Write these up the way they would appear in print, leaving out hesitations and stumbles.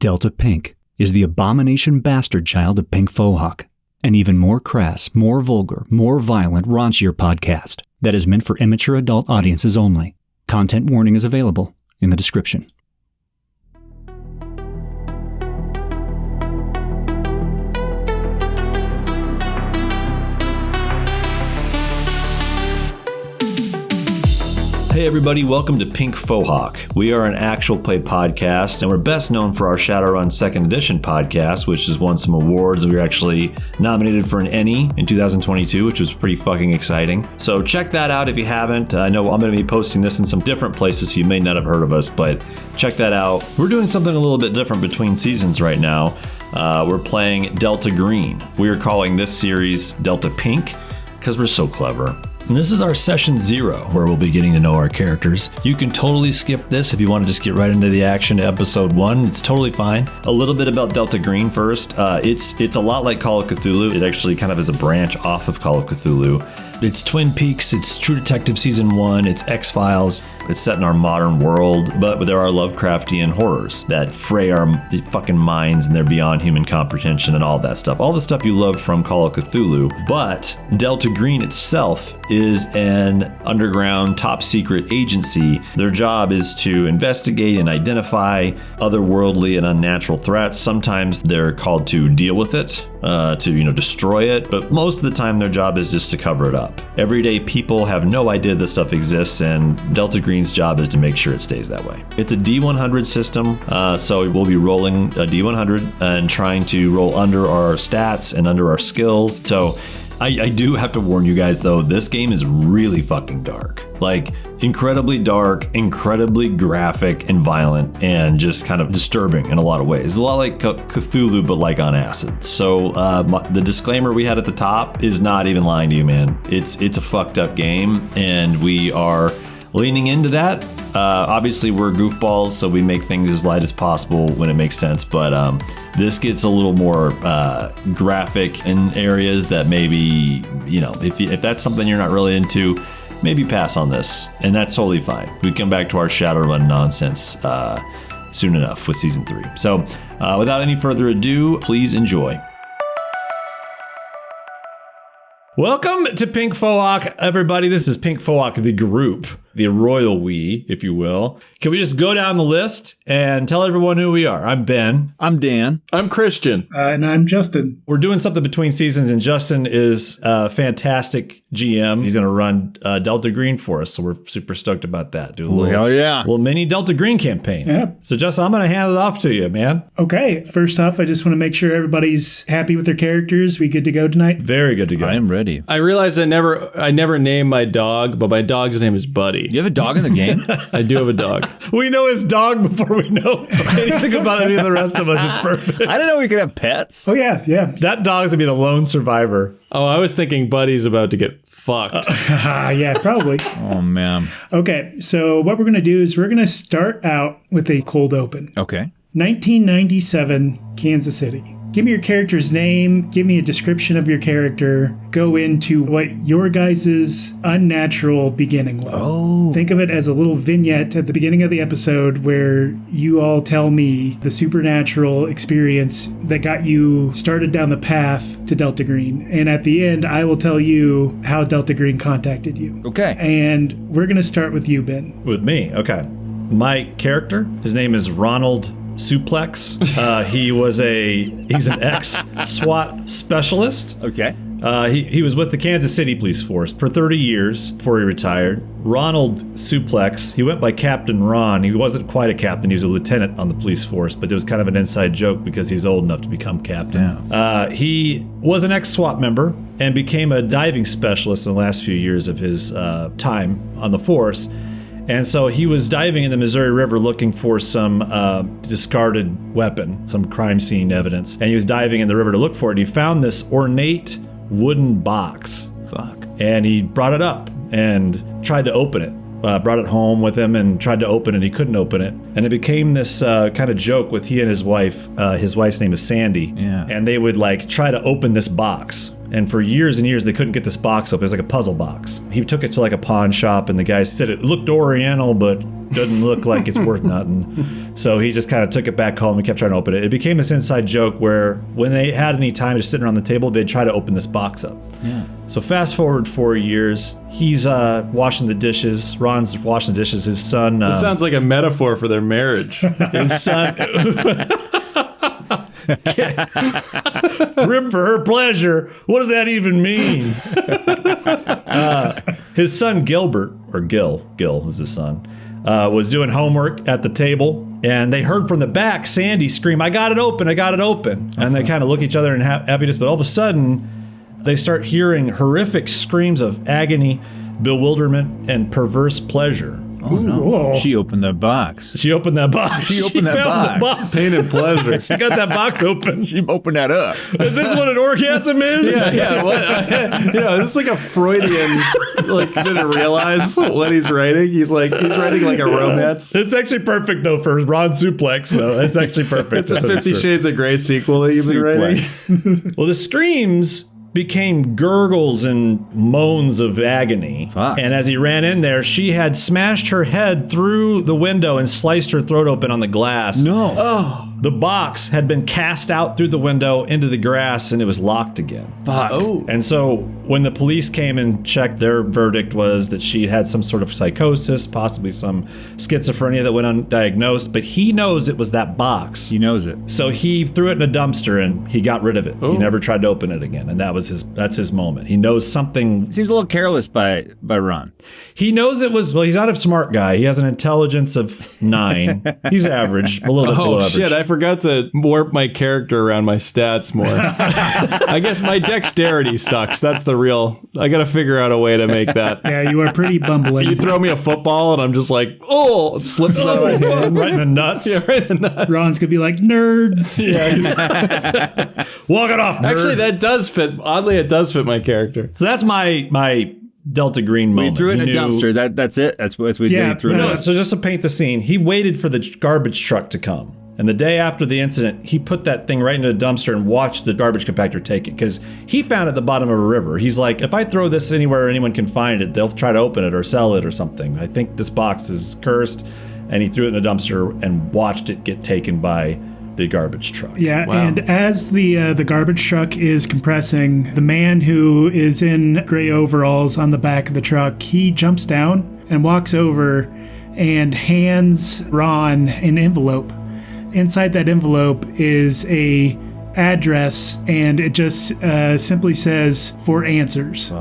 Delta Pink is the abomination bastard child of Pink Fohawk, an even more crass, more vulgar, more violent, raunchier podcast that is meant for immature adult audiences only. Content warning is available in the description. Hey everybody, welcome to Pink Fohawk. We are an actual play podcast, and we're best known for our Shadowrun 2nd Edition podcast, which has won some awards. We were actually nominated for an Emmy in 2022, which was pretty fucking exciting. So check that out if you haven't. I know I'm going to be posting this in some different places, so you may not have heard of us, but check that out. We're doing something a little bit different between seasons right now. We're playing Delta Green. We are calling this series Delta Pink because we're so clever. And this is our session 0, where we'll be getting to know our characters. You can totally skip this if you want to just get right into the action to episode 1. It's totally fine. A little bit about Delta Green first. It's a lot like Call of Cthulhu. It actually kind of is a branch off of Call of Cthulhu. It's Twin Peaks, it's True Detective Season 1, it's X-Files. It's set in our modern world, but there are Lovecraftian horrors that fray our fucking minds, and they're beyond human comprehension and all that stuff. All the stuff you love from Call of Cthulhu. But Delta Green itself is an underground top secret agency. Their job is to investigate and identify otherworldly and unnatural threats. Sometimes they're called to deal with it, to destroy it, but most of the time their job is just to cover it up. Everyday people have no idea this stuff exists, and Delta Green's job is to make sure it stays that way. It's a D100 system, so we'll be rolling a D100 and trying to roll under our stats and under our skills. So I do have to warn you guys, though, this game is really fucking dark. Like, incredibly dark, incredibly graphic and violent, and just kind of disturbing in a lot of ways. A lot like Cthulhu, but like on acid. So the disclaimer we had at the top is not even lying to you, man. It's a fucked up game, and we are leaning into that. Obviously, we're goofballs, so we make things as light as possible when it makes sense, but this gets a little more graphic in areas that maybe, if that's something you're not really into, maybe pass on this, and that's totally fine. We come back to our Shadowrun nonsense soon enough with Season 3. So without any further ado, please enjoy. Welcome to Pink Fohawk, everybody. This is Pink Fohawk, the group, the royal we, if you will. Can we just go down the list and tell everyone who we are? I'm Ben. I'm Dan. I'm Christian. And I'm Justin. We're doing something between seasons, and Justin is a fantastic GM. He's going to run Delta Green for us, so we're super stoked about that. Do a little mini Delta Green campaign. Yep. So, Justin, I'm going to hand it off to you, man. Okay. First off, I just want to make sure everybody's happy with their characters. We good to go tonight? Very good to go. I am ready. I realized I never named my dog, but my dog's name is Buddy. You have a dog in the game? I do have a dog. We know his dog before we know anything about any of the rest of us. It's perfect. I didn't know we could have pets. Oh, yeah. That dog's going to be the lone survivor. Oh, I was thinking Buddy's about to get fucked. Yeah, probably. Oh, man. Okay, so what we're going to do is we're going to start out with a cold open. Okay. 1997, Kansas City. Give me your character's name, give me a description of your character, go into what your guys' unnatural beginning was. Oh. Think of it as a little vignette at the beginning of the episode where you all tell me the supernatural experience that got you started down the path to Delta Green. And at the end, I will tell you how Delta Green contacted you. Okay. And we're going to start with you, Ben. With me, okay. My character, his name is Ron Suplex. He's an ex-SWAT specialist. Okay. He was with the Kansas City Police Force for 30 years before he retired. Ronald Suplex, he went by Captain Ron. He wasn't quite a captain. He was a lieutenant on the police force, but it was kind of an inside joke because he's old enough to become captain. Yeah. He was an ex-SWAT member and became a diving specialist in the last few years of his time on the force. And so he was diving in the Missouri River looking for some discarded weapon, some crime scene evidence. And he was diving in the river to look for it. And he found this ornate wooden box. Fuck. And he brought it up and tried to open it. Brought it home with him and tried to open it. He couldn't open it. And it became this kind of joke with he and his wife. His wife's name is Sandy. Yeah. And they would try to open this box. And for years and years, they couldn't get this box open. It was like a puzzle box. He took it to a pawn shop, and the guy said it looked oriental, but doesn't look like it's worth nothing. So he just kind of took it back home and kept trying to open it. It became this inside joke where when they had any time just sitting around the table, they'd try to open this box up. Yeah. So fast forward 4 years, he's washing the dishes. Ron's washing the dishes. His son... This sounds like a metaphor for their marriage. his son... Rip for her pleasure. What does that even mean? His son Gilbert, or Gil is his son, was doing homework at the table, and they heard from the back Sandy scream, I got it open. And they kind of look at each other in happiness, but all of a sudden they start hearing horrific screams of agony, bewilderment, and perverse pleasure. Oh, no. Whoa. She opened the box. She opened that box. She opened that found box. the Pain and pleasure. She got that box open. She opened that up. Is this what an orgasm is? Yeah. This is like a Freudian. Like, didn't realize what he's writing. He's writing like a romance. It's actually perfect though for Ron Suplex though. It's actually perfect. It's a 50 Shades of Grey sequel that you've been writing. Well, the screams became gurgles and moans of agony. Fuck. And as he ran in there, she had smashed her head through the window and sliced her throat open on the glass. No. Oh. The box had been cast out through the window into the grass and it was locked again. Fuck. Oh. And so when the police came and checked, their verdict was that she had some sort of psychosis, possibly some schizophrenia that went undiagnosed, but he knows it was that box. He knows it. So he threw it in a dumpster and he got rid of it. Oh. He never tried to open it again. And that's his moment. He knows something. Seems a little careless by Ron. He knows it was, well, he's not a smart guy. He has an intelligence of 9. He's average, a little bit below Oh average. shit, I forgot to warp my character around my stats more. I guess my dexterity sucks. That's the real. I gotta figure out a way to make that. Yeah, you are pretty bumbling. You throw me a football and I'm just like, oh, it slips out of my hand. Right in the nuts. Yeah, right in the nuts. Ron's gonna be like, nerd. Walk it off, nerd. Actually, that does fit. Oddly, it does fit my character. So that's my Delta Green moment. We threw it in a He knew- dumpster. That's it. That's what we Yeah, did. He threw it No, in. so just to paint the scene, he waited for the garbage truck to come. And the day after the incident, he put that thing right into the dumpster and watched the garbage compactor take it because he found it at the bottom of a river. He's like, if I throw this anywhere anyone can find it, they'll try to open it or sell it or something. I think this box is cursed. And he threw it in a dumpster and watched it get taken by the garbage truck. Yeah, Wow. and as the garbage truck is compressing, the man who is in gray overalls on the back of the truck, he jumps down and walks over and hands Ron an envelope. Inside that envelope is a address, and it just simply says "for answers."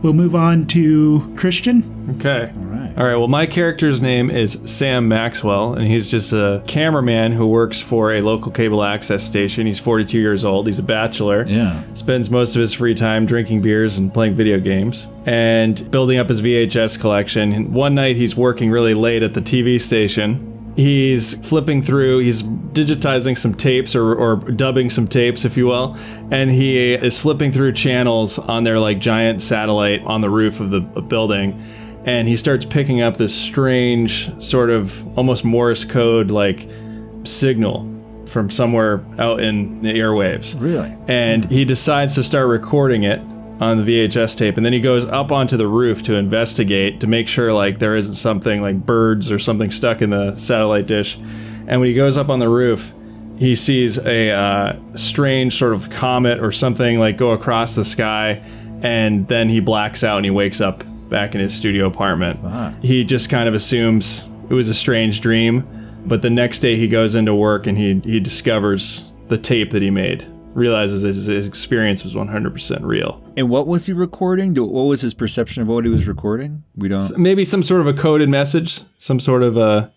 We'll move on to Christian. Okay. All right. Well, my character's name is Sam Maxwell, and he's just a cameraman who works for a local cable access station. He's 42 years old. He's a bachelor. Yeah. Spends most of his free time drinking beers and playing video games and building up his VHS collection. And one night he's working really late at the TV station. He's flipping through, he's digitizing some tapes or dubbing some tapes, if you will, and he is flipping through channels on their like giant satellite on the roof of the building, and he starts picking up this strange sort of almost Morse code like signal from somewhere out in the airwaves. Really? And he decides to start recording it on the VHS tape, and then he goes up onto the roof to investigate to make sure like there isn't something like birds or something stuck in the satellite dish. And when he goes up on the roof, he sees a strange sort of comet or something like go across the sky, and then he blacks out and he wakes up back in his studio apartment. Wow. He just kind of assumes it was a strange dream, but the next day he goes into work and he discovers the tape that he made. Realizes that his experience was 100% real. And what was he recording? What was his perception of what he was recording? We don't. Maybe some sort of a coded message, some sort of a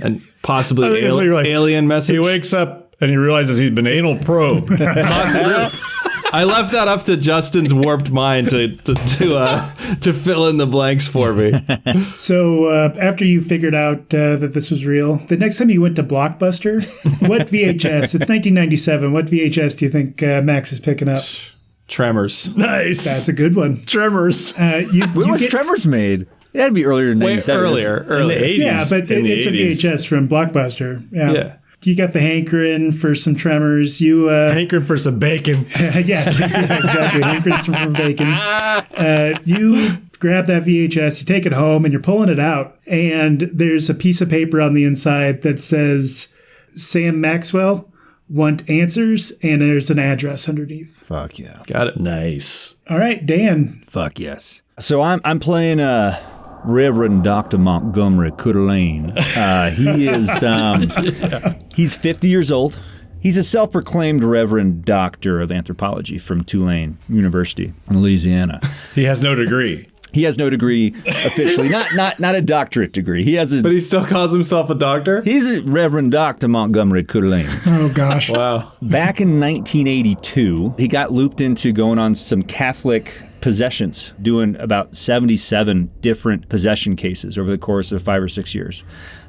and possibly I think that's what you're like. alien message. He wakes up and he realizes he's been anal probed. Possibly. I left that up to Justin's warped mind to fill in the blanks for me. So after you figured out that this was real, the next time you went to Blockbuster, what VHS? It's 1997. What VHS do you think Max is picking up? Tremors. Nice. That's a good one. Tremors. When was Tremors made? It had to be earlier than Way 97. earlier. In the 80s. Yeah, but in the it's 80s. a VHS from Blockbuster. Yeah. You got the hankering for some Tremors. You Hankering for some bacon. yes, exactly. Hankering for bacon. You grab that VHS, you take it home, and you're pulling it out. And there's a piece of paper on the inside that says, Sam Maxwell, want answers, and there's an address underneath. Fuck yeah. Got it. Nice. All right, Dan. Fuck yes. So I'm playing Reverend Dr. Montgomery Coeur d'Alene. He is he's 50 years old. He's a self-proclaimed Reverend Doctor of Anthropology from Tulane University in Louisiana. He has no degree. He has no degree officially, not a doctorate degree. He has a. But he still calls himself a doctor? He's a Reverend Dr. Montgomery Coeur d'Alene. Oh, gosh. Wow. Back in 1982, he got looped into going on some Catholic possessions, doing about 77 different possession cases over the course of 5 or 6 years.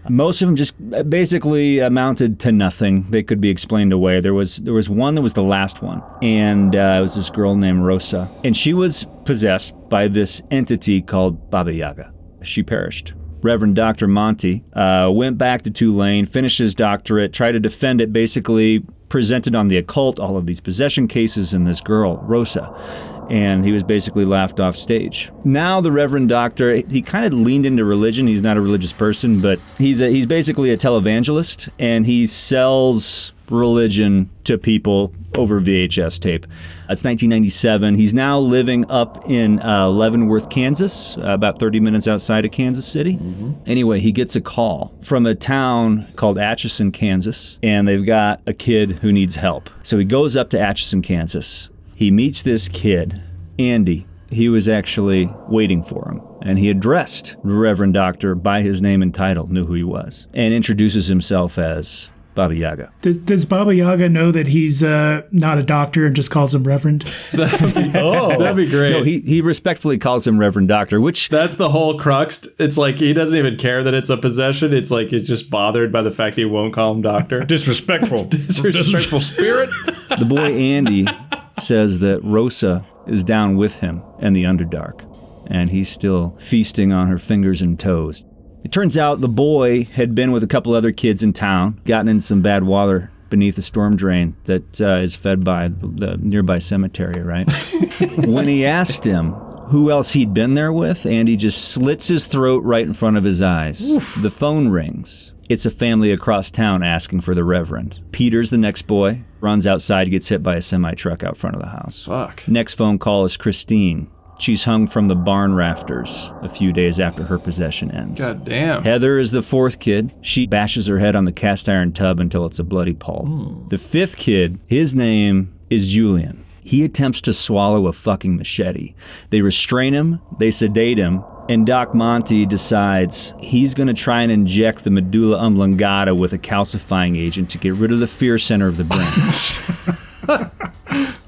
Most of them just basically amounted to nothing. They could be explained away. There was one that was the last one, and it was this girl named Rosa, and she was possessed by this entity called Baba Yaga. She perished. Reverend Dr. Monty went back to Tulane, finished his doctorate, tried to defend it, basically presented on the occult all of these possession cases and this girl, Rosa. And he was basically laughed off stage. Now the Reverend Doctor, he kind of leaned into religion. He's not a religious person, but he's basically a televangelist, and he sells religion to people over VHS tape. It's 1997. He's now living up in Leavenworth, Kansas, about 30 minutes outside of Kansas City. Mm-hmm. Anyway, he gets a call from a town called Atchison, Kansas, and they've got a kid who needs help. So he goes up to Atchison, Kansas. He meets this kid, Andy. He was actually waiting for him, and he addressed the Reverend Doctor by his name and title, knew who he was, and introduces himself as Baba Yaga. Does Baba Yaga know that he's not a doctor and just calls him Reverend? That'd be great. No, he respectfully calls him Reverend Doctor, which... That's the whole crux. It's like he doesn't even care that it's a possession. It's like he's just bothered by the fact that he won't call him doctor. Disrespectful. Disrespectful spirit. The boy Andy says that Rosa is down with him in the Underdark, and he's still feasting on her fingers and toes. It turns out the boy had been with a couple other kids in town, gotten in some bad water beneath a storm drain that is fed by the nearby cemetery, right? When he asked him who else he'd been there with, Andy just slits his throat right in front of his eyes. Oof. The phone rings. It's a family across town asking for the Reverend. Peter's the next boy, runs outside, gets hit by a semi-truck out front of the house. Fuck. Next phone call is Christine. She's hung from the barn rafters a few days after her possession ends. God damn. Heather is the fourth kid. She bashes her head on the cast iron tub until it's a bloody pulp. The fifth kid, his name is Julian. He attempts to swallow a fucking machete. They restrain him, they sedate him, and Doc Monty decides he's going to try and inject the medulla oblongata with a calcifying agent to get rid of the fear center of the brain.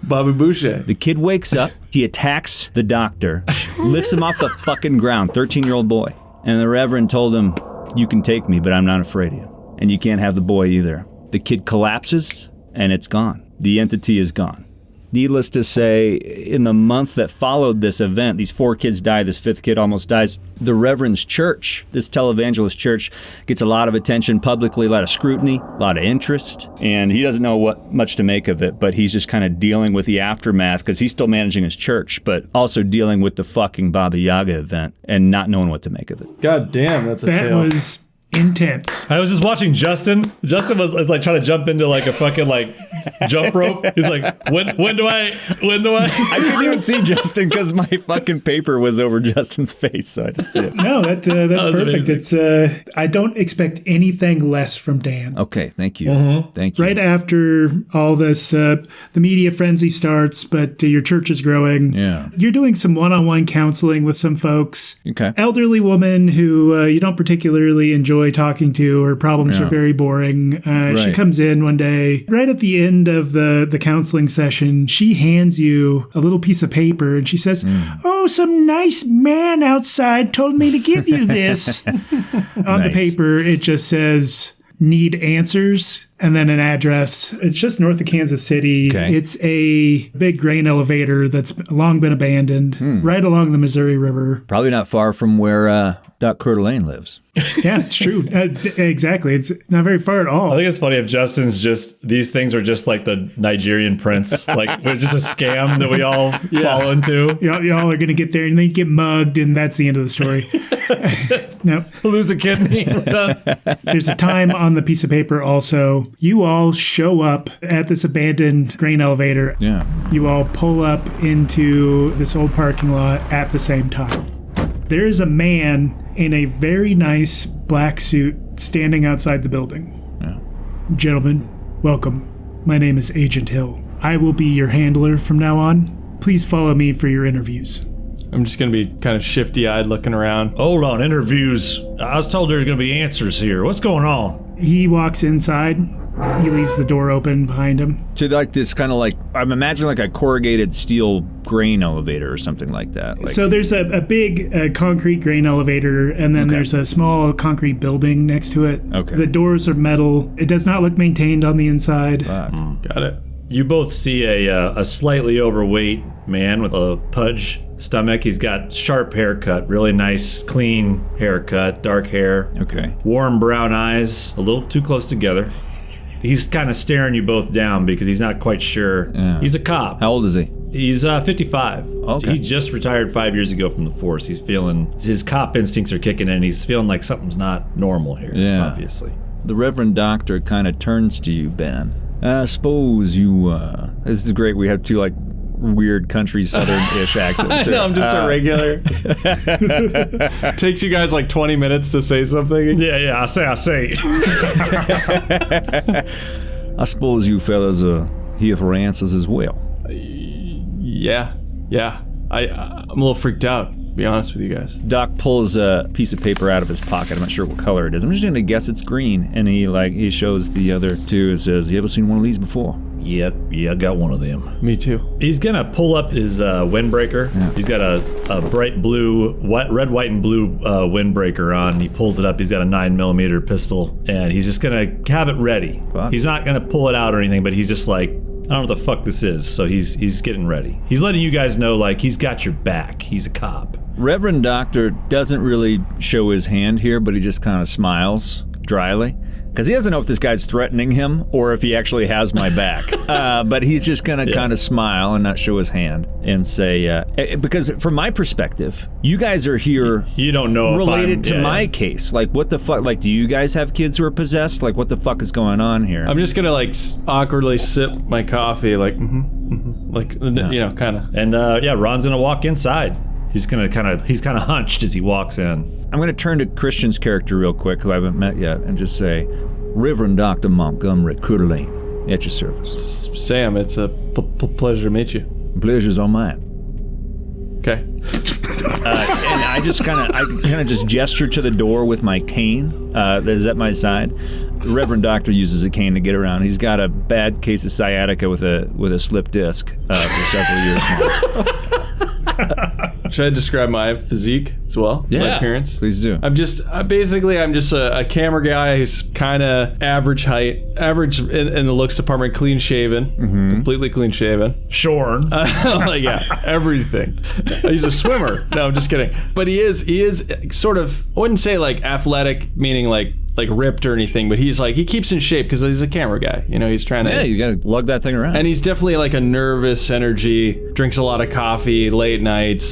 Bobby Boucher. The kid wakes up, he attacks the doctor, lifts him off the fucking ground, 13-year-old boy. And the Reverend told him, "You can take me, but I'm not afraid of you. And you can't have the boy either." The kid collapses, and it's gone. The entity is gone. Needless to say, in the month that followed this event, these 4 kids die, this 5th kid almost dies. The Reverend's church, this televangelist church, gets a lot of attention publicly, a lot of scrutiny, a lot of interest, and he doesn't know what much to make of it, but he's just kind of dealing with the aftermath because he's still managing his church, but also dealing with the fucking Baba Yaga event and not knowing what to make of it. God damn, that's a That tale. was intense. I was just watching Justin. Justin was like trying to jump into like a fucking like jump rope. He's like, when do I? I couldn't even see Justin because my fucking paper was over Justin's face, so I didn't see it. No, that's perfect. amazing. It's I don't expect anything less from Dan. Okay, thank you. Thank you. Right after all this, the media frenzy starts, but your church is growing. Yeah. You're doing some one-on-one counseling with some folks. Okay. Elderly woman who you don't particularly enjoy talking to. Her problems are very boring. She Right. comes in one day, right at the end of the counseling session, she hands you a little piece of paper and she says, "Oh, some nice man outside told me to give you this." On the Nice. paper, it just says, need answers, and then an address. It's just north of Kansas City. Okay. It's a big grain elevator that's long been abandoned, right along the Missouri River. Probably not far from where Doc Coeur d'Alene lives. Yeah, it's true. Exactly. It's not very far at all. I think it's funny if Justin's these things are just like the Nigerian prince. Like, they're just a scam that we all fall into. Y'all are going to get there and they get mugged, and that's the end of the story. Nope. Lose a kidney. There's a time on the piece of paper also. You all show up at this abandoned grain elevator. Yeah. You all pull up into this old parking lot at the same time. There is a man in a very nice black suit standing outside the building. Yeah. Gentlemen, welcome. My name is Agent Hill. I will be your handler from now on. Please follow me for your interviews. I'm just going to be kind of shifty-eyed looking around. Hold on, interviews. I was told there's going to be answers here. What's going on? He walks inside. He leaves the door open behind him. So like this kind of like, I'm imagining like a corrugated steel grain elevator or something like that. Like, So there's a big concrete grain elevator, and then there's a small concrete building next to it. Okay. The doors are metal. It does not look maintained on the inside. Got it. You both see a slightly overweight man with a pudge stomach. He's got sharp haircut, really nice, clean haircut, dark hair. Okay. Warm brown eyes, a little too close together. He's kind of staring you both down because he's not quite sure. Yeah. He's a cop. How old is he? He's 55. Okay. He just retired 5 years ago from the force. He's feeling, his cop instincts are kicking in. He's feeling like something's not normal here, obviously. The Reverend Doctor kind of turns to you, Ben. I suppose you, this is great. We have two like weird country southern-ish accents. No, I'm just a regular. Takes you guys like 20 minutes to say something. Yeah, I say. I suppose you fellas are here for answers as well. Yeah. I'm a little freaked out, to be honest with you guys. Doc pulls a piece of paper out of his pocket. I'm not sure what color it is. I'm just gonna guess it's green. And he shows the other two and says, "You ever seen one of these before?" Yeah, I got one of them. Me too. He's gonna pull up his windbreaker. Yeah. He's got a bright blue, red, white, and blue windbreaker on. He pulls it up. He's got a 9mm pistol, and he's just gonna have it ready. Fuck. He's not gonna pull it out or anything, but he's just like, I don't know what the fuck this is. So he's getting ready. He's letting you guys know, like, he's got your back. He's a cop. Reverend Doctor doesn't really show his hand here, but he just kind of smiles dryly. Because he doesn't know if this guy's threatening him or if he actually has my back. But he's just going to kind of smile and not show his hand and say, because from my perspective, you guys are here You don't know related to my case. Like, what the fuck? Like, do you guys have kids who are possessed? Like, what the fuck is going on here? I'm just gonna like awkwardly sip my coffee, like, like, you know, kind of. And Ron's gonna walk inside. He's kind of hunched as he walks in. I'm going to turn to Christian's character real quick, who I haven't met yet, and just say, Reverend Dr. Montgomery Coeur d'Alene, at your service. Sam, it's a pleasure to meet you. Pleasure's all mine. Okay. And I kind of just gesture to the door with my cane that is at my side. The Reverend Doctor uses a cane to get around. He's got a bad case of sciatica with a slip disc for several years now. Should I describe my physique as well? Yeah. My appearance? Please do. I'm just a camera guy who's kind of average height, average in the looks department, clean shaven, completely clean shaven. Shorn. Like, yeah, everything. He's a swimmer. No, I'm just kidding. But he is sort of, I wouldn't say like athletic, meaning like ripped or anything, but he's like, he keeps in shape because he's a camera guy. You know, he's trying to. Yeah, you gotta lug that thing around. And he's definitely like a nervous energy, drinks a lot of coffee, late nights,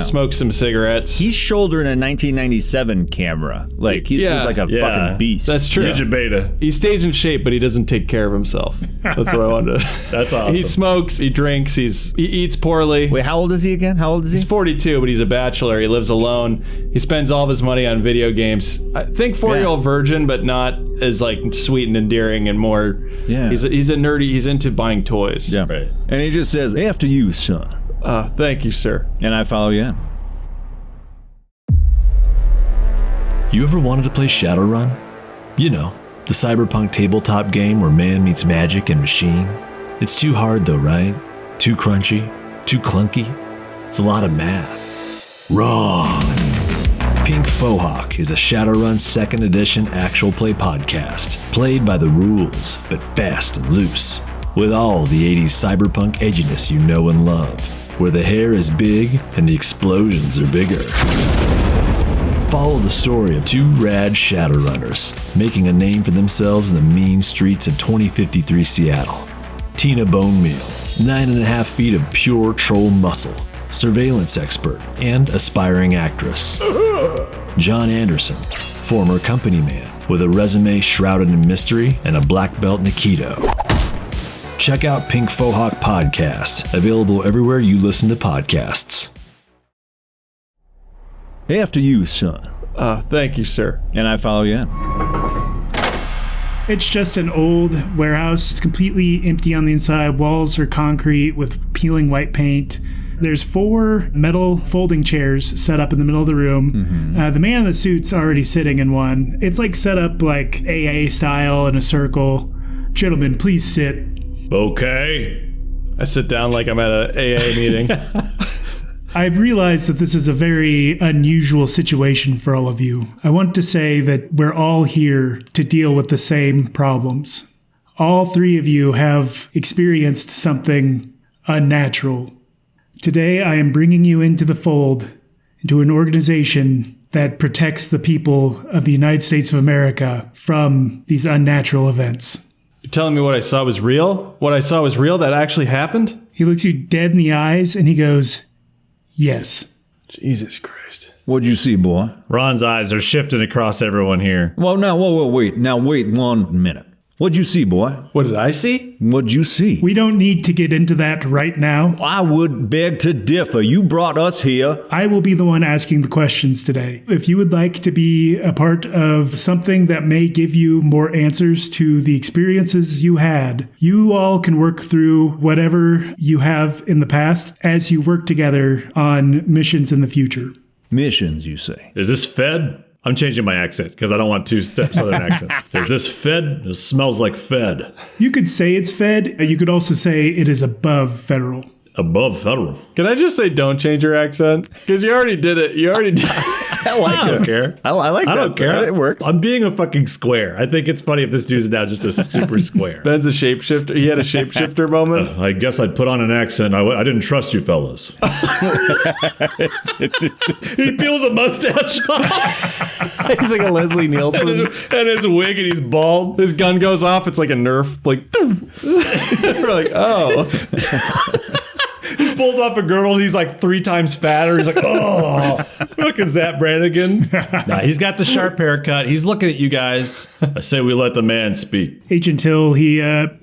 smokes some cigarettes. He's shouldering a 1997 camera. Like, he's just like a fucking beast. That's true. Digit beta. He stays in shape, but he doesn't take care of himself. That's what I wanted to. That's awesome. He smokes, he drinks, he eats poorly. Wait, how old is he again? How old is he? He's 42, but he's a bachelor. He lives alone. He spends all of his money on video games. I think 4-year-old virgin, but not as like sweet and endearing and more. Yeah. He's a nerdy. He's into buying toys. Yeah. Right. And he just says, "After you, son." Thank you, sir. And I follow you in. You ever wanted to play Shadowrun? You know, the cyberpunk tabletop game where man meets magic and machine. It's too hard though, right? Too crunchy, too clunky. It's a lot of math. Wrong. Pink Fohawk is a Shadowrun 2nd Edition actual play podcast, played by the rules, but fast and loose, with all the 80s cyberpunk edginess you know and love, where the hair is big and the explosions are bigger. Follow the story of two rad Shadowrunners, making a name for themselves in the mean streets of 2053 Seattle. Tina Bone Meal, 9.5 feet of pure troll muscle, surveillance expert, and aspiring actress. John Anderson, former company man, with a resume shrouded in mystery and a black belt in Aikido. Check out Pink Fohawk Podcast, available everywhere you listen to podcasts. After you, son. Thank you, sir. And I follow you in. It's just an old warehouse. It's completely empty on the inside. Walls are concrete with peeling white paint. There's 4 metal folding chairs set up in the middle of the room. The man in the suit's already sitting in one. It's like set up like AA style in a circle. Gentlemen, please sit. Okay. I sit down like I'm at an AA meeting. I realize that this is a very unusual situation for all of you. I want to say that we're all here to deal with the same problems. All 3 of you have experienced something unnatural. Today, I am bringing you into the fold, into an organization that protects the people of the United States of America from these unnatural events. You're telling me what I saw was real? What I saw was real? That actually happened? He looks you dead in the eyes and he goes, yes. Jesus Christ. What'd you see, boy? Ron's eyes are shifting across everyone here. Well, now, wait. Now, wait 1 minute. What'd you see, boy? What did I see? What'd you see? We don't need to get into that right now. I would beg to differ. You brought us here. I will be the one asking the questions today. If you would like to be a part of something that may give you more answers to the experiences you had, you all can work through whatever you have in the past as you work together on missions in the future. Missions, you say? Is this Fed? I'm changing my accent because I don't want 2 Southern accents. Is this Fed? It smells like Fed. You could say it's Fed. You could also say it is above federal. Above federal. Can I just say don't change your accent? Because you already did it. You already did I don't care. I like that. I don't care. It works. I'm being a fucking square. I think it's funny if this dude's now just a super square. Ben's a shapeshifter. He had a shapeshifter moment. I guess I'd put on an accent. I didn't trust you fellas. He peels a mustache off. He's like a Leslie Nielsen. and his wig, and he's bald. His gun goes off. It's like a Nerf. Like, we're like, oh. He pulls off a girdle and he's like 3 times fatter. He's like, oh, fucking Zap Brannigan. Nah, he's got the sharp haircut. He's looking at you guys. I say we let the man speak. Agent Hill, he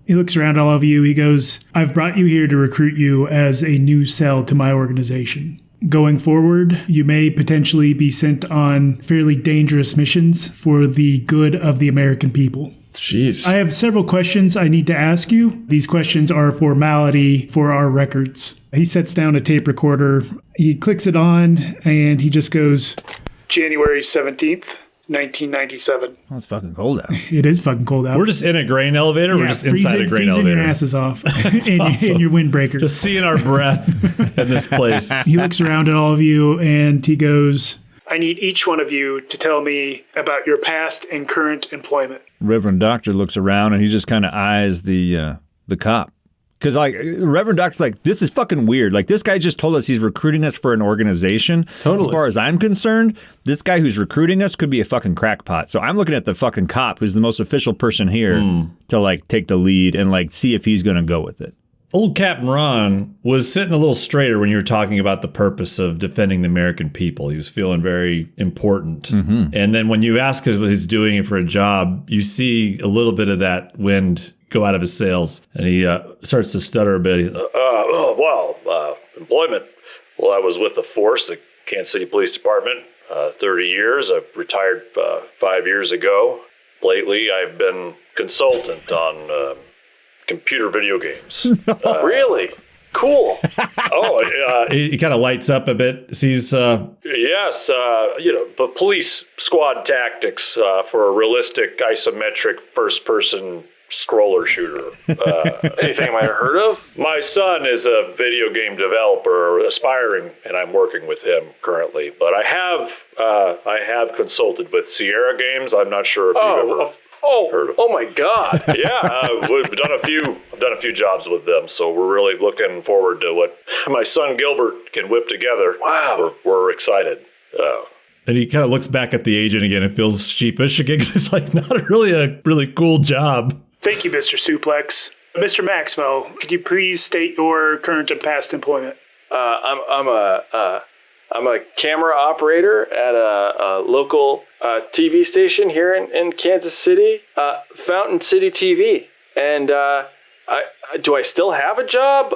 looks around all of you. He goes, I've brought you here to recruit you as a new cell to my organization. Going forward, you may potentially be sent on fairly dangerous missions for the good of the American people. Jeez. I have several questions I need to ask you. These questions are a formality for our records. He sets down a tape recorder. He clicks it on, and he just goes, January 17th, 1997. Oh, it's fucking cold out. It is fucking cold out. We're just in a grain elevator. We're just inside a grain freezing elevator. Your asses off in awesome. your windbreaker. Just seeing our breath in this place. He looks around at all of you, and he goes, I need each one of you to tell me about your past and current employment. Reverend Doctor looks around and he just kind of eyes the cop. Because like Reverend Doctor's like, this is fucking weird. Like this guy just told us he's recruiting us for an organization. Totally. As far as I'm concerned, this guy who's recruiting us could be a fucking crackpot. So I'm looking at the fucking cop who's the most official person here to like take the lead and like see if he's going to go with it. Old Captain Ron was sitting a little straighter when you were talking about the purpose of defending the American people. He was feeling very important. And then when you ask him what he's doing for a job, you see a little bit of that wind go out of his sails. And he starts to stutter a bit. Employment. Well, I was with the force, the Kansas City Police Department, 30 years. I retired 5 years ago. Lately, I've been consultant on computer video games. Really? Cool. He kind of lights up a bit. Sees, Yes, police squad tactics for a realistic isometric first-person scroller shooter. Anything I might have heard of? My son is a video game developer, aspiring, and I'm working with him currently. But I have consulted with Sierra Games. I'm not sure if you've ever heard of. Oh my God! Yeah, we've done a few jobs with them, so we're really looking forward to what my son Gilbert can whip together. Wow, we're excited. And he kind of looks back at the agent again and feels sheepish again because it's like not really a really cool job. Thank you, Mr. Suplex. Mr. Maxwell, could you please state your current and past employment? I'm a camera operator at a local TV station here in Kansas City, Fountain City TV, and do I still have a job?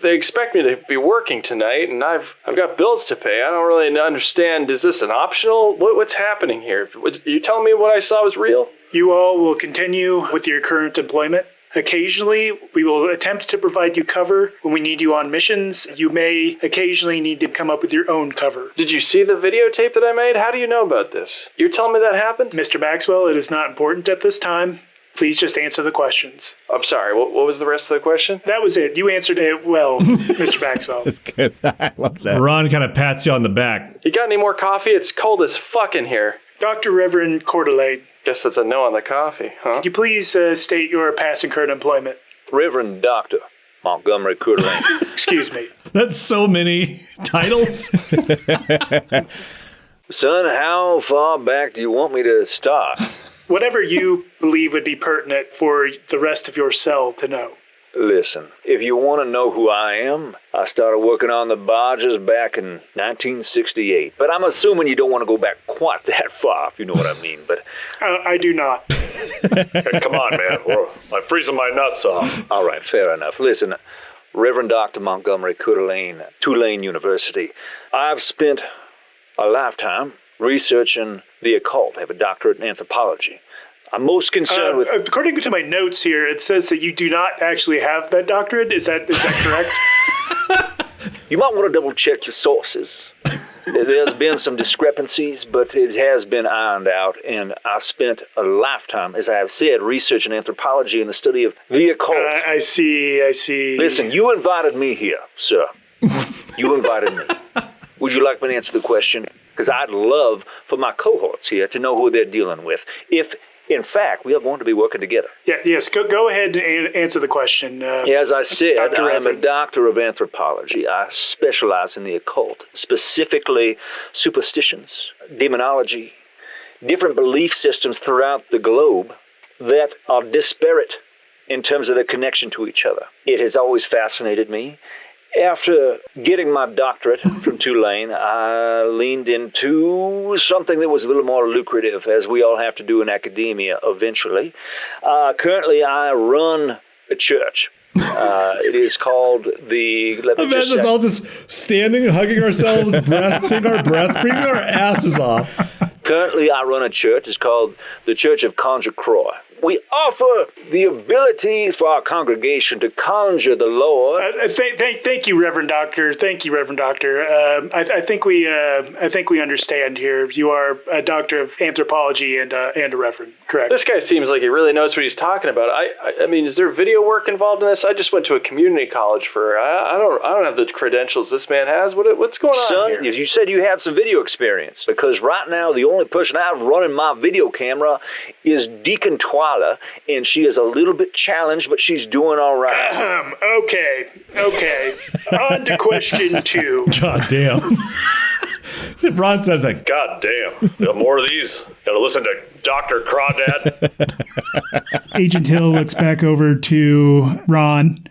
They expect me to be working tonight, and I've got bills to pay. I don't really understand. Is this an optional? What's happening here? You telling me what I saw was real? You all will continue with your current employment. Occasionally, we will attempt to provide you cover when we need you on missions. You may occasionally need to come up with your own cover. Did you see the videotape that I made? How do you know about this? You're telling me that happened? Mr. Maxwell, it is not important at this time. Please just answer the questions. I'm sorry, what was the rest of the question? That was it. You answered it well, Mr. Maxwell. That's good. I love that. Ron kind of pats you on the back. You got any more coffee? It's cold as fuck in here. Dr. Reverend Cordelade. Guess that's a no on the coffee, huh? Could you please state your past and current employment? Reverend Dr. Montgomery Kulig. Excuse me. That's so many titles. Son, how far back do you want me to start? Whatever you believe would be pertinent for the rest of your cell to know. Listen, if you want to know who I am, I started working on the barges back in 1968. But I'm assuming you don't want to go back quite that far, if you know what I mean. But I do not. Hey, come on, man. I'm freezing my nuts off. all right, fair enough. Listen, Reverend Dr. Montgomery Kulig, Tulane University. I've spent a lifetime researching the occult. I have a doctorate in anthropology. I'm most concerned with... According to my notes here, it says that you do not actually have that doctorate. Is that correct? You might want to double check your sources. There's been some discrepancies, but it has been ironed out, and I spent a lifetime, as I have said, researching anthropology and the study of the occult. I see. Listen, you invited me here, sir. You invited me. Would you like me to answer the question? Because I'd love for my cohorts here to know who they're dealing with, if, in fact, we are going to be working together. Yes, go ahead and answer the question. As I said, Dr. I am a Reverend. doctor of anthropology. I specialize in the occult, specifically superstitions, demonology, different belief systems throughout the globe that are disparate in terms of their connection to each other. It has always fascinated me. After getting my doctorate from Tulane, I leaned into something that was a little more lucrative, as we all have to do in academia eventually. Currently, I run a church. It is called the... Imagine us all just standing, hugging ourselves, seeing our breath, breathing our asses off. Currently, I run a church. It's called the Church of Conjure Croix. We offer the ability for our congregation to conjure the Lord. Thank you, Reverend Doctor. Thank you, Reverend Doctor. I think we understand here. You are a doctor of anthropology and a reverend, correct? This guy seems like he really knows what he's talking about. I mean, is there video work involved in this? I just went to a community college for. I don't have the credentials this man has. What's going on Son, here? if you said you had some video experience, because right now the only person I have running my video camera is Deacon Twyla, and she is a little bit challenged, but she's doing all right. Okay. On to question 2. God damn. Ron says that. God damn. More of these. Gotta listen to Dr. Crawdad. Agent Hill looks back over to Ron.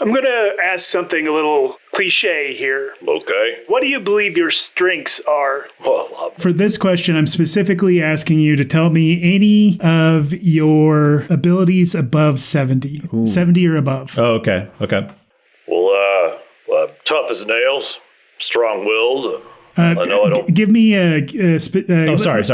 I'm going to ask something a little cliche here. Okay. What do you believe your strengths are? Well, For this question, I'm specifically asking you to tell me any of your abilities above 70. 70 or above. Oh, okay. well, tough as nails, strong-willed. I know I don't... Give me Sorry.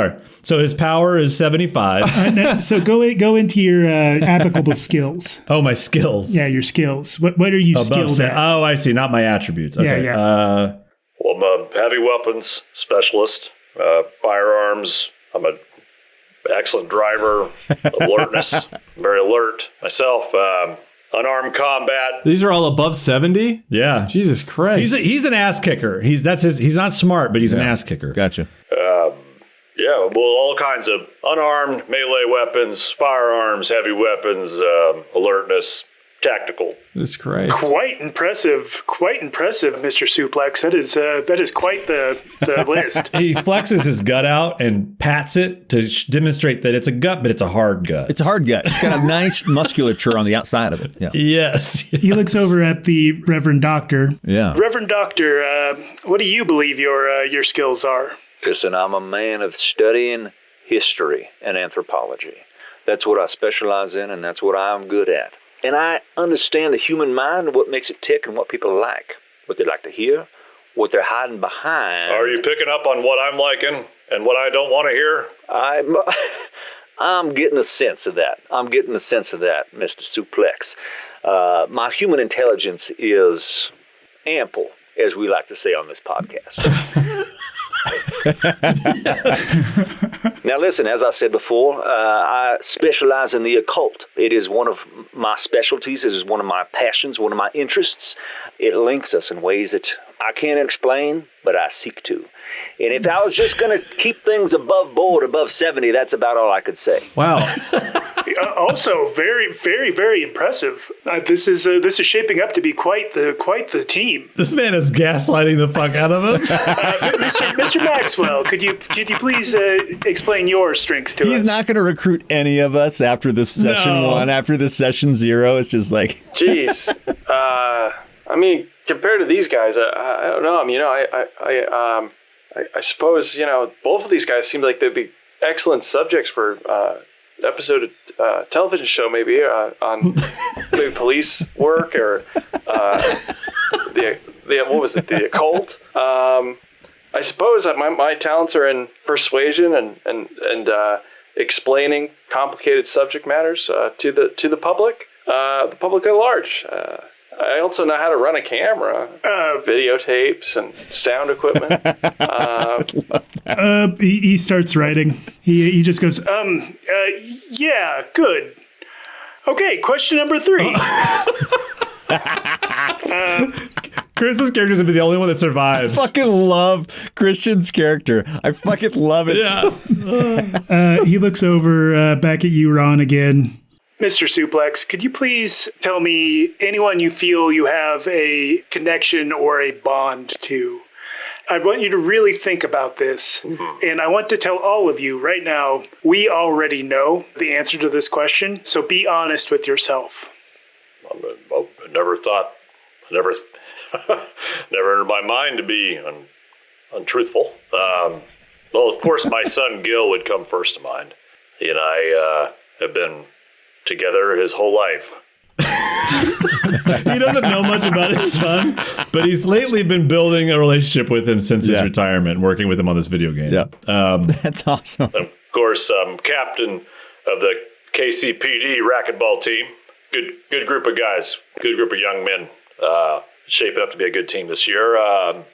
So his power is 75. so go into your applicable skills. Oh, my skills. Yeah, your skills. What are you skilled at? Oh, I see. Not my attributes. Okay. Yeah. Well, I'm a heavy weapons specialist, firearms. I'm a excellent driver, alertness, very alert. Myself, unarmed combat. These are all above 70? Yeah. Jesus Christ. He's an ass kicker. He's not smart, but he's an ass kicker. Gotcha. Yeah, well, all kinds of unarmed melee weapons, firearms, heavy weapons, alertness, tactical. Jesus Christ. Quite impressive, Mr. Suplex. That is quite the list. He flexes his gut out and pats it to demonstrate that it's a gut, but it's a hard gut. It's a hard gut. It's got a nice musculature on the outside of it. Yeah. Yes. He looks over at the Reverend Doctor. Yeah. Reverend Doctor, what do you believe your skills are? Listen, I'm a man of studying history and anthropology. That's what I specialize in, and that's what I'm good at. And I understand the human mind, what makes it tick, and what people like. What they like to hear, what they're hiding behind. Are you picking up on what I'm liking and what I don't want to hear? I'm getting a sense of that. Mr. Suplex. My human intelligence is ample, as we like to say on this podcast. Now listen, as I said before, I specialize in the occult. It is one of my specialties. It is one of my passions, one of my interests. It links us in ways that I can't explain, but I seek to. And if I was just going to keep things above board, above 70, that's about all I could say. Wow. Also, very, very, very impressive. This is shaping up to be quite the team. This man is gaslighting the fuck out of us. Mr. Maxwell, could you please explain your strengths to us? He's not going to recruit any of us after this session 1, after this session 0. It's just like... Jeez. I mean, compared to these guys, I don't know. I mean, I suppose, both of these guys seem like they'd be excellent subjects for episode of television show, maybe on maybe police work or the occult. I suppose that my talents are in persuasion and explaining complicated subject matters to the public at large. I also know how to run a camera, videotapes, and sound equipment. He starts writing. He just goes, yeah, good. Okay, question number 3. Chris's character's gonna be the only one that survives. I fucking love Christian's character. I fucking love it. Yeah. He looks over back at you, Ron, again. Mr. Suplex, could you please tell me anyone you feel you have a connection or a bond to? I want you to really think about this, and I want to tell all of you right now, we already know the answer to this question, so be honest with yourself. I never entered my mind to be untruthful. Well, of course, my son Gil would come first to mind. He and I have been together his whole life. He doesn't know much about his son, but he's lately been building a relationship with him since his retirement, working with him on this video game. Yeah. That's awesome. And of course, I'm captain of the KCPD racquetball team. Good group of guys, good group of young men, shaping up to be a good team this year. And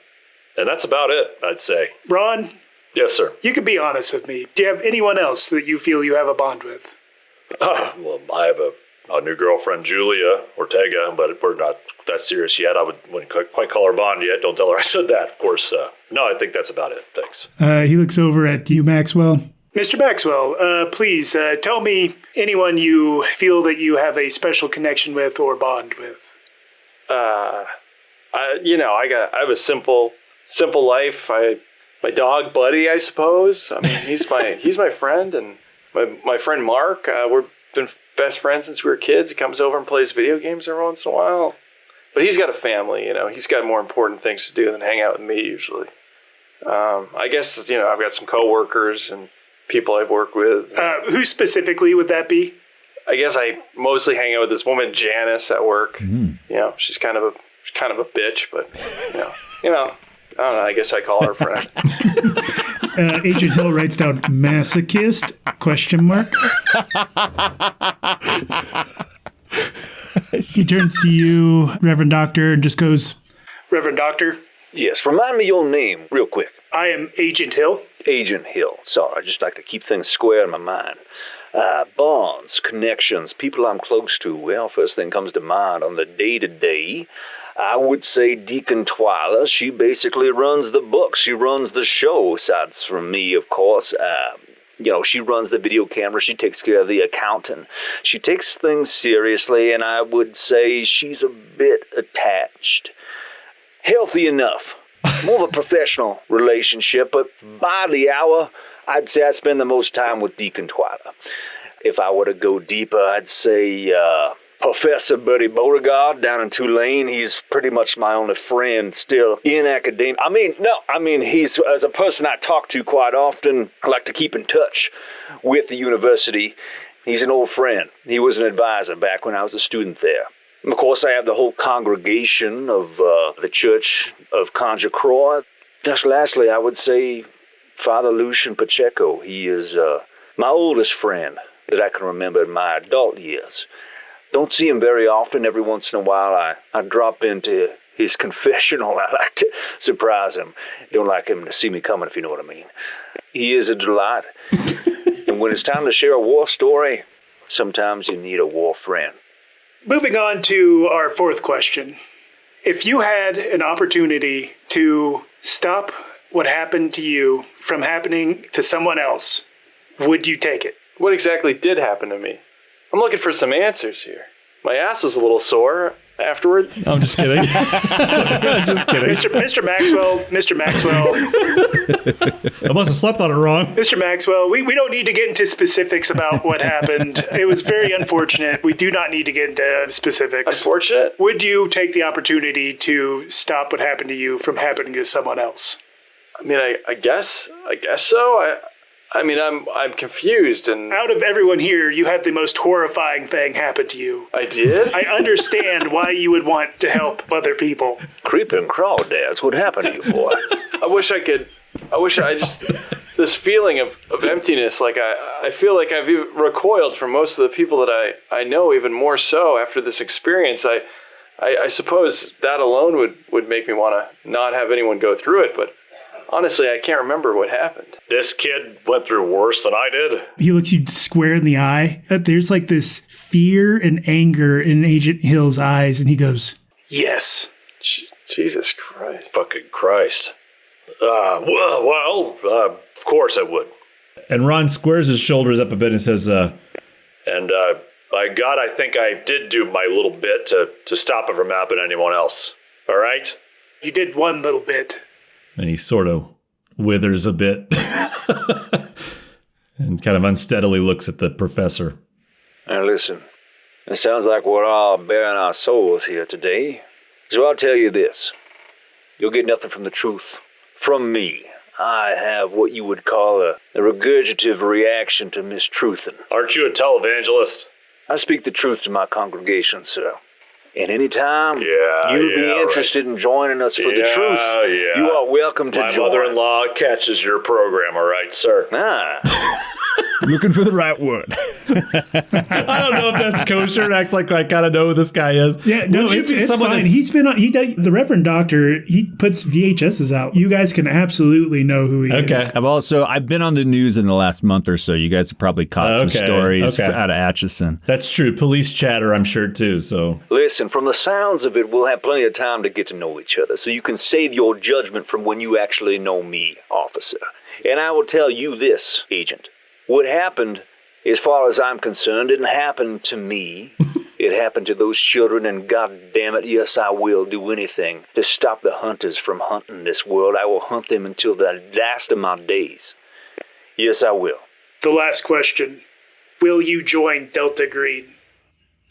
that's about it, I'd say. Ron? Yes, sir. You can be honest with me. Do you have anyone else that you feel you have a bond with? Well, I have a new girlfriend, Julia Ortega, but we're not that serious yet. I wouldn't quite call her bond yet. Don't tell her I said that, of course. No, I think that's about it. Thanks. He looks over at you, Maxwell. Mr. Maxwell, please tell me anyone you feel that you have a special connection with or bond with. I have a simple life. My dog Buddy, I suppose. I mean, he's my friend, and my friend Mark. We've been best friends since we were kids. He comes over and plays video games every once in a while. But he's got a family, He's got more important things to do than hang out with me usually. I guess, I've got some coworkers and people I've worked with. Who specifically would that be? I guess I mostly hang out with this woman Janice at work. She's kind of a bitch, but I don't know. I guess I call her friend. Agent Hill writes down masochist ? He turns to you, Reverend Doctor, and just goes, Reverend Doctor? Yes, remind me your name real quick. I am Agent Hill. Agent Hill. Sorry, I just like to keep things square in my mind. Bonds, connections, people I'm close to. Well, first thing comes to mind on the day-to-day, I would say Deacon Twyla. She basically runs the books. She runs the show, aside from me, of course. She runs the video camera. She takes care of the accountant. She takes things seriously, and I would say she's a bit attached. Healthy enough. More of a professional relationship, but by the hour, I'd say I spend the most time with Deacon Twyla. If I were to go deeper, I'd say Professor Bertie Beauregard down in Tulane. He's pretty much my only friend still in academia. He's, as a person I talk to quite often, I like to keep in touch with the university. He's an old friend. He was an advisor back when I was a student there. Of course, I have the whole congregation of the Church of Conjure Croix. Just lastly, I would say Father Lucian Pacheco. He is my oldest friend that I can remember in my adult years. Don't see him very often. Every once in a while, I drop into his confessional. I like to surprise him. Don't like him to see me coming, if you know what I mean. He is a delight. And when it's time to share a war story, sometimes you need a war friend. Moving on to our fourth question. If you had an opportunity to stop what happened to you from happening to someone else, would you take it? What exactly did happen to me? I'm looking for some answers here. My ass was a little sore afterward. I'm just kidding. I'm just kidding. Mr. Maxwell. I must have slept on it wrong. Mr. Maxwell, we don't need to get into specifics about what happened. It was very unfortunate. We do not need to get into specifics. Unfortunate? Would you take the opportunity to stop what happened to you from happening to someone else? I mean, I guess so. I'm confused, and out of everyone here, you had the most horrifying thing happen to you. I did? I understand why you would want to help other people. Creeping crawdads, what happened to you, boy? This feeling of emptiness, like I feel like I've recoiled from most of the people that I know, even more so after this experience. I suppose that alone would make me want to not have anyone go through it, but honestly, I can't remember what happened. This kid went through worse than I did. He looks you square in the eye. There's like this fear and anger in Agent Hill's eyes, and he goes, yes. Jesus Christ. Fucking Christ. Of course I would. And Ron squares his shoulders up a bit and says, by God, I think I did do my little bit to stop it from happening to anyone else. All right? You did one little bit. And he sort of withers a bit and kind of unsteadily looks at the professor. Now listen, it sounds like we're all bearing our souls here today. So I'll tell you this. You'll get nothing from the truth. From me. I have what you would call a regurgitative reaction to mistruthing. Aren't you a televangelist? I speak the truth to my congregation, sir. And anytime you'd be interested in joining us for the truth, you are welcome to join. My mother-in-law catches your program, all right, sir? Looking for the right word. I don't know if that's kosher and act like I kind of know who this guy is. Yeah, no, it's fine. He's been on, the Reverend Doctor, he puts VHSs out. You guys can absolutely know who he is. I've been on the news in the last month or so. You guys have probably caught some stories out of Atchison. That's true. Police chatter, I'm sure, too. So listen, from the sounds of it, we'll have plenty of time to get to know each other, so you can save your judgment from when you actually know me, officer. And I will tell you this, Agent. What happened, as far as I'm concerned, didn't happen to me. It happened to those children, and God damn it, yes, I will do anything to stop the hunters from hunting this world. I will hunt them until the last of my days. Yes, I will. The last question. Will you join Delta Green?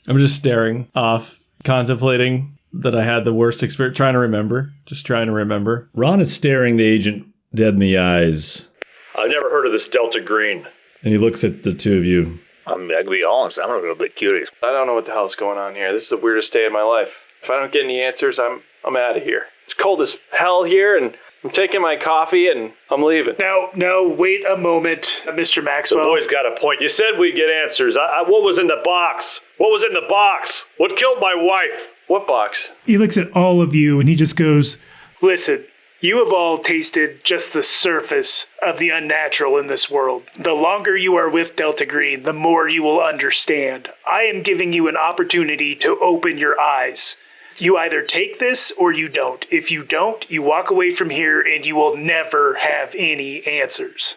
I'm just staring off, contemplating that I had the worst experience, trying to remember. Ron is staring the agent dead in the eyes. I've never heard of this Delta Green. And he looks at the two of you. I mean, I can be honest, I'm a little bit curious. I don't know what the hell's going on here. This is the weirdest day of my life. If I don't get any answers, I'm out of here. It's cold as hell here, and I'm taking my coffee, and I'm leaving. No, wait a moment, Mr. Maxwell. The boy's got a point. You said we'd get answers. What was in the box? What was in the box? What killed my wife? What box? He looks at all of you, and he just goes, listen, You have all tasted just the surface of the unnatural in this world. The longer you are with Delta Green, the more you will understand. I am giving you an opportunity to open your eyes. You either take this or you don't. If you don't, you walk away from here and you will never have any answers.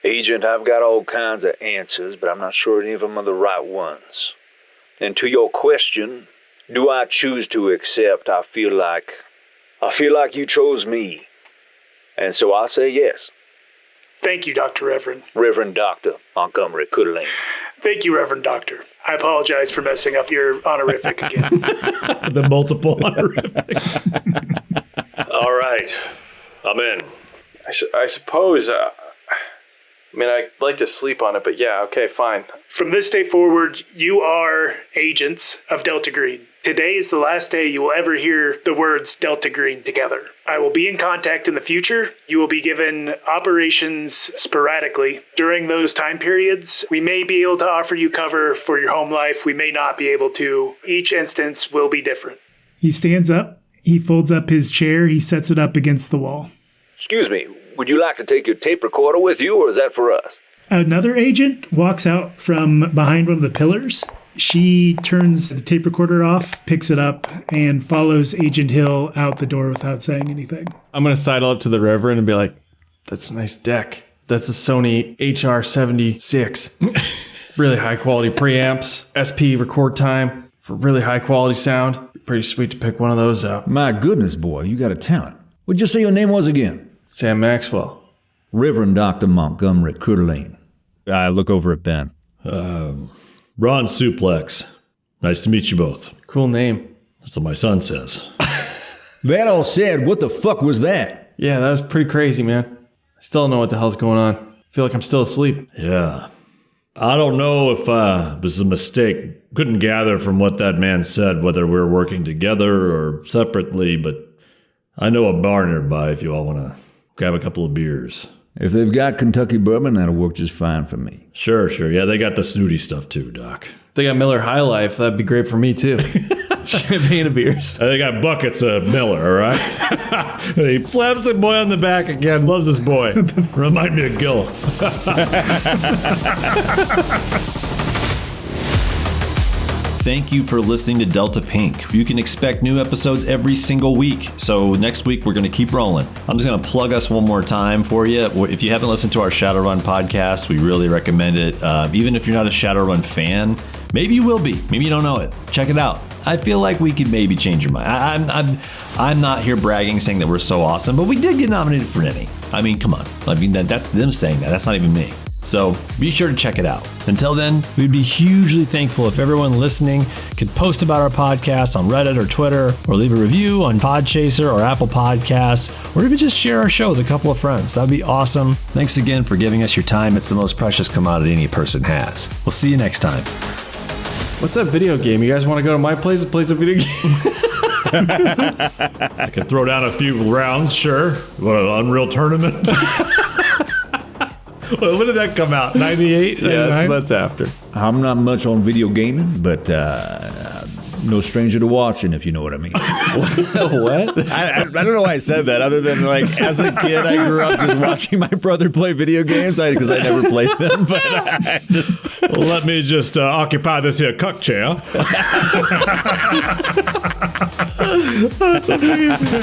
Agent, I've got all kinds of answers, but I'm not sure any of them are the right ones. And to your question, do I choose to accept? I feel like you chose me. And so I say yes. Thank you, Dr. Reverend. Reverend Dr. Montgomery Kulig. Thank you, Reverend Doctor. I apologize for messing up your honorific again. The multiple honorifics. All right, I'm in. I suppose, I'd like to sleep on it, but yeah, okay, fine. From this day forward, you are agents of Delta Green. Today is the last day you will ever hear the words Delta Green together. I will be in contact in the future. You will be given operations sporadically. During those time periods, we may be able to offer you cover for your home life. We may not be able to. Each instance will be different. He stands up. He folds up his chair. He sets it up against the wall. Excuse me, would you like to take your tape recorder with you, or is that for us? Another agent walks out from behind one of the pillars. She turns the tape recorder off, picks it up, and follows Agent Hill out the door without saying anything. I'm going to sidle up to the Reverend and be like, that's a nice deck. That's a Sony HR76. It's really high quality preamps, SP record time for really high quality sound. Pretty sweet to pick one of those up. My goodness, boy, you got a talent. What'd you say your name was again? Sam Maxwell. Reverend Dr. Montgomery Kulig. I look over at Ben. Ron Suplex. Nice to meet you both. Cool name. That's what my son says. That all said, what the fuck was that? Yeah, that was pretty crazy, man. I still don't know what the hell's going on. I feel like I'm still asleep. Yeah. I don't know if it was a mistake. Couldn't gather from what that man said whether we're working together or separately, but I know a bar nearby if you all want to grab a couple of beers. If they've got Kentucky bourbon, that'll work just fine for me. Sure. Yeah, they got the snooty stuff too, Doc. They got Miller High Life. That'd be great for me, too. Champagne of beers. They got buckets of Miller, all right? He slaps the boy on the back again. Loves this boy. Remind me of Gil. Thank you for listening to Delta Pink. You can expect new episodes every single week. So next week, we're going to keep rolling. I'm just going to plug us one more time for you. If you haven't listened to our Shadowrun podcast, we really recommend it. Even if you're not a Shadowrun fan, maybe you will be. Maybe you don't know it. Check it out. I feel like we could maybe change your mind. I'm not here bragging, saying that we're so awesome, but we did get nominated for an Emmy. I mean, come on. I mean, that's them saying that. That's not even me. So be sure to check it out. Until then, we'd be hugely thankful if everyone listening could post about our podcast on Reddit or Twitter, or leave a review on Podchaser or Apple Podcasts, or even just share our show with a couple of friends. That'd be awesome. Thanks again for giving us your time. It's the most precious commodity any person has. We'll see you next time. What's that video game? You guys want to go to my place and play some video game? I can throw down a few rounds, sure. What, an Unreal Tournament? When did that come out? 98? Yeah, that's after. I'm not much on video gaming, but no stranger to watching, if you know what I mean. What? I don't know why I said that, other than like as a kid I grew up just watching my brother play video games because I never played them. But I just let me just occupy this here cuck chair. That's amazing.